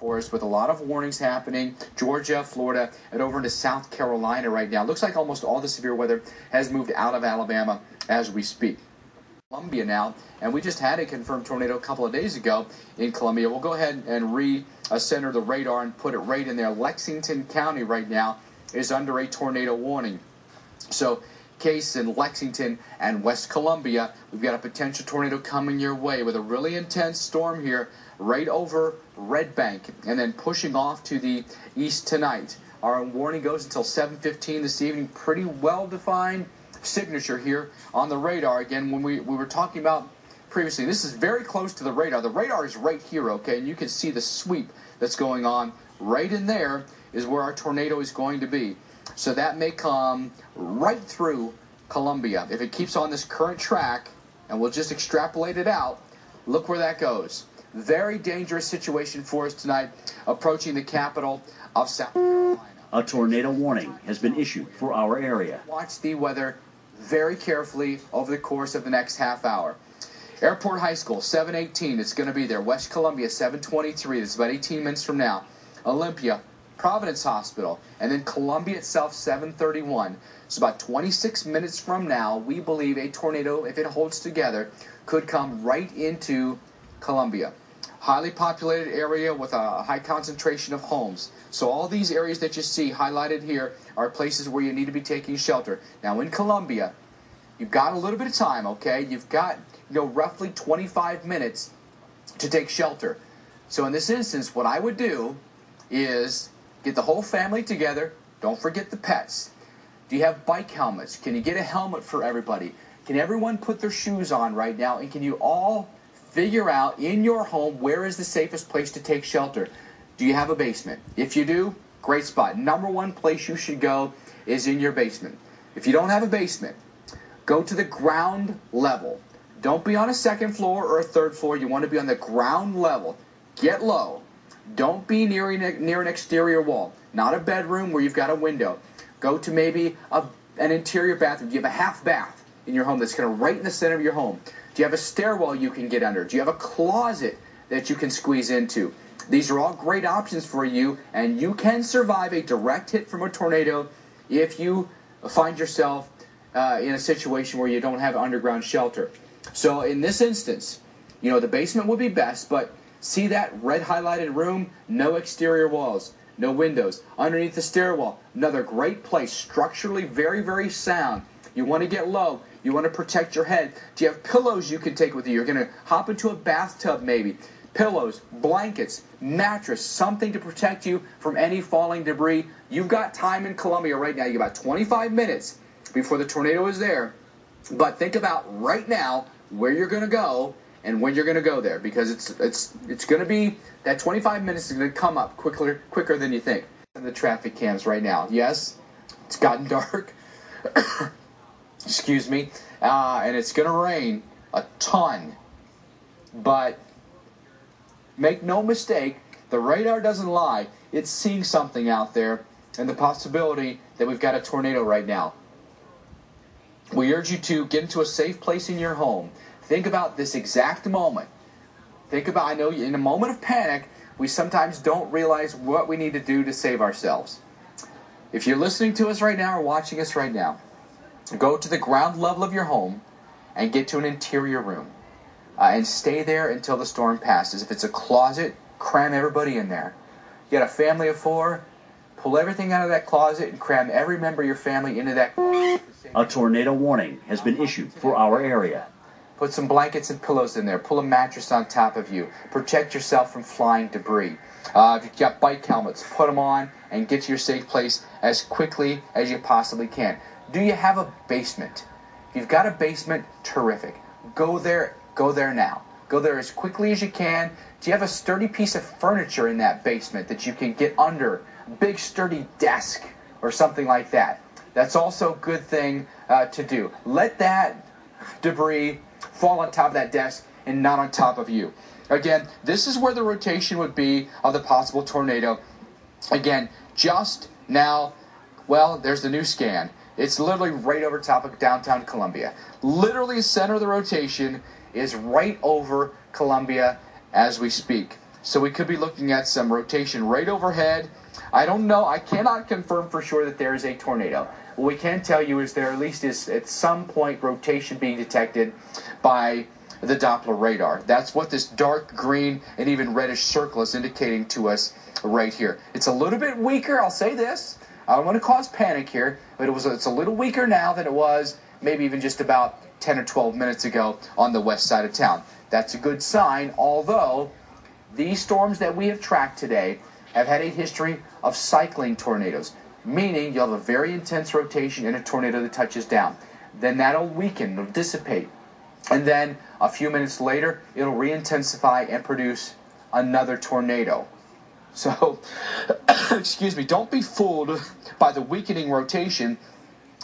for us with a lot of warnings happening. Georgia, Florida, and over into South Carolina right now. Looks like almost all the severe weather has moved out of Alabama as we speak. Columbia now, and we just had a confirmed tornado a couple of days ago in Columbia. We'll go ahead and re-center the radar and put it right in there. Lexington County right now is under a tornado warning. So case in Lexington and West Columbia, we've got a potential tornado coming your way with a really intense storm here right over Red Bank and then pushing off to the east tonight. Our warning goes until 7:15 this evening. Pretty well defined signature here on the radar. Again, when we were talking about previously, this is very close to the radar. The radar is right here, okay, and you can see the sweep that's going on right in there is where our tornado is going to be. So that may come right through Columbia. If it keeps on this current track, and we'll just extrapolate it out, look where that goes. Very dangerous situation for us tonight, approaching the capital of South Carolina. A tornado warning has been issued for our area. Watch the weather very carefully over the course of the next half hour. Airport High School, 7:18, it's going to be there. West Columbia, 7:23, it's about 18 minutes from now. Olympia, Providence Hospital, and then Columbia itself, 7:31. So about 26 minutes from now, we believe a tornado, if it holds together, could come right into Columbia. Highly populated area with a high concentration of homes. So all these areas that you see highlighted here are places where you need to be taking shelter. Now in Columbia, you've got a little bit of time, okay? You've got, roughly 25 minutes to take shelter. So in this instance, what I would do is get the whole family together. Don't forget the pets. Do you have bike helmets? Can you get a helmet for everybody? Can everyone put their shoes on right now? And can you all figure out in your home where is the safest place to take shelter? Do you have a basement? If you do, great spot. Number one place you should go is in your basement. If you don't have a basement, go to the ground level. Don't be on a second floor or a third floor. You want to be on the ground level. Get low. Don't be near an exterior wall. Not a bedroom where you've got a window. Go to maybe an interior bathroom. Do you have a half bath in your home that's kind of right in the center of your home? Do you have a stairwell you can get under? Do you have a closet that you can squeeze into? These are all great options for you, and you can survive a direct hit from a tornado if you find yourself in a situation where you don't have underground shelter. So in this instance, the basement would be best, but see that red highlighted room? No exterior walls, no windows. Underneath the stairwell, another great place, structurally very, very sound. You want to get low. You want to protect your head. Do you have pillows you can take with you? You're going to hop into a bathtub maybe. Pillows, blankets, mattress, something to protect you from any falling debris. You've got time in Columbia right now. You've got 25 minutes before the tornado is there. But think about right now where you're going to go and when you're going to go there, because it's going to be, that 25 minutes is going to come up quicker than you think. The traffic cams right now. Yes, it's gotten dark. Excuse me, and it's going to rain a ton, but make no mistake, the radar doesn't lie. It's seeing something out there, and the possibility that we've got a tornado right now. We urge you to get into a safe place in your home. Think about this exact moment. I know in a moment of panic, we sometimes don't realize what we need to do to save ourselves. If you're listening to us right now or watching us right now, go to the ground level of your home and get to an interior room and stay there until the storm passes. If it's a closet, cram everybody in there. You got a family of 4, pull everything out of that closet and cram every member of your family into that closet. A tornado warning has been issued for our area. Put some blankets and pillows in there. Pull a mattress on top of you. Protect yourself from flying debris. If you've got bike helmets, put them on and get to your safe place as quickly as you possibly can. Do you have a basement? If you've got a basement, terrific. Go there now. Go there as quickly as you can. Do you have a sturdy piece of furniture in that basement that you can get under? A big sturdy desk or something like that. That's also a good thing to do. Let that debris fall on top of that desk and not on top of you. Again, this is where the rotation would be of the possible tornado. Again, just now, well, there's the new scan. It's literally right over top of downtown Columbia. Literally the center of the rotation is right over Columbia as we speak. So we could be looking at some rotation right overhead. I don't know. I cannot confirm for sure that there is a tornado. What we can tell you is there at least is at some point rotation being detected by the Doppler radar. That's what this dark green and even reddish circle is indicating to us right here. It's a little bit weaker, I'll say this. I don't want to cause panic here, but it's a little weaker now than it was maybe even just about 10 or 12 minutes ago on the west side of town. That's a good sign, although these storms that we have tracked today have had a history of cycling tornadoes, meaning you'll have a very intense rotation in a tornado that touches down. Then that'll weaken, it'll dissipate. And then a few minutes later, it'll re-intensify and produce another tornado. So, excuse me, don't be fooled by the weakening rotation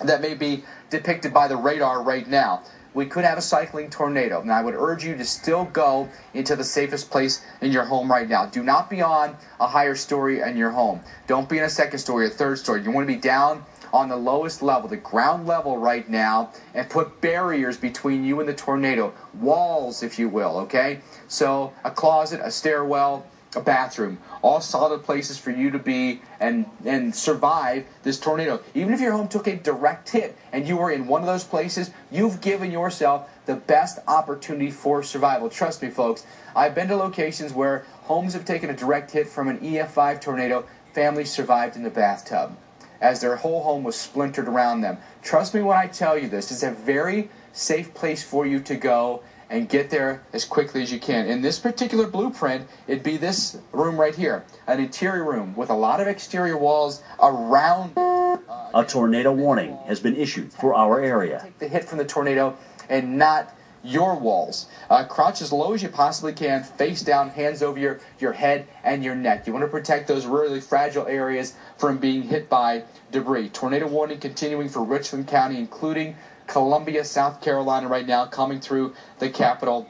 that may be depicted by the radar right now. We could have a cycling tornado, and I would urge you to still go into the safest place in your home right now. Do not be on a higher story in your home. Don't be in a second story or third story. You want to be down on the lowest level, the ground level right now, and put barriers between you and the tornado. Walls, if you will, okay? So a closet, a stairwell, a bathroom, all solid places for you to be and survive this tornado. Even if your home took a direct hit and you were in one of those places, you've given yourself the best opportunity for survival. Trust me, folks, I've been to locations where homes have taken a direct hit from an EF5 tornado. Families survived in the bathtub as their whole home was splintered around them. Trust me when I tell you this. It's a very safe place for you to go and get there as quickly as you can. In this particular blueprint, it'd be this room right here, an interior room with a lot of exterior walls around. A tornado warning has been issued for our area. Take the hit from the tornado and not your walls. Crouch as low as you possibly can, face down, hands over your head and your neck. You want to protect those really fragile areas from being hit by debris. Tornado warning continuing for Richland County, including Columbia, South Carolina right now, coming through the capital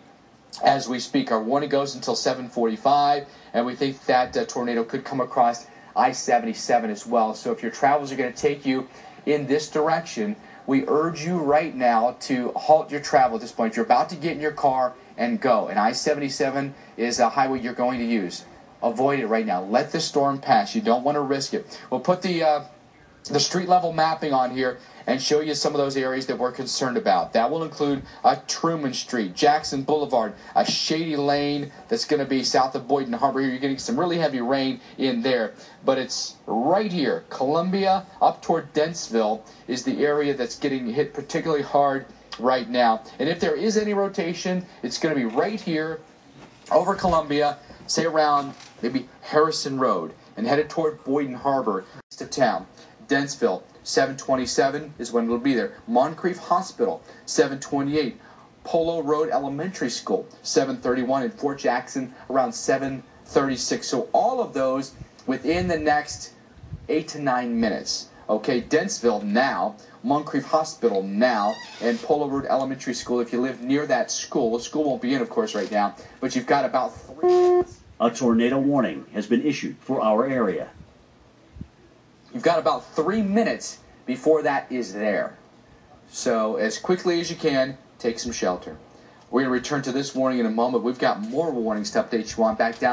as we speak. Our warning goes until 7:45, and we think that tornado could come across I-77 as well. So if your travels are going to take you in this direction, we urge you right now to halt your travel at this point. You're about to get in your car and go. And I-77 is a highway you're going to use. Avoid it right now. Let the storm pass. You don't want to risk it. We'll put the street level mapping on here and show you some of those areas that we're concerned about. That will include Truman Street, Jackson Boulevard, a shady lane that's going to be south of Boynton Harbor here. You're getting some really heavy rain in there. But it's right here. Columbia up toward Dentsville is the area that's getting hit particularly hard right now. And if there is any rotation, it's going to be right here over Columbia, say around maybe Harrison Road, and headed toward Boynton Harbor to town. Dentsville, 727 is when it'll be there. Moncrief Hospital, 728. Polo Road Elementary School, 731. And Fort Jackson, around 736. So all of those within the next 8 to 9 minutes. Okay, Dentsville now, Moncrief Hospital now, and Polo Road Elementary School. If you live near that school, the school won't be in, of course, right now, but you've got about 3 minutes. A tornado warning has been issued for our area. You've got about 3 minutes before that is there. So as quickly as you can, take some shelter. We're going to return to this warning in a moment. We've got more warnings to update you on. Back down.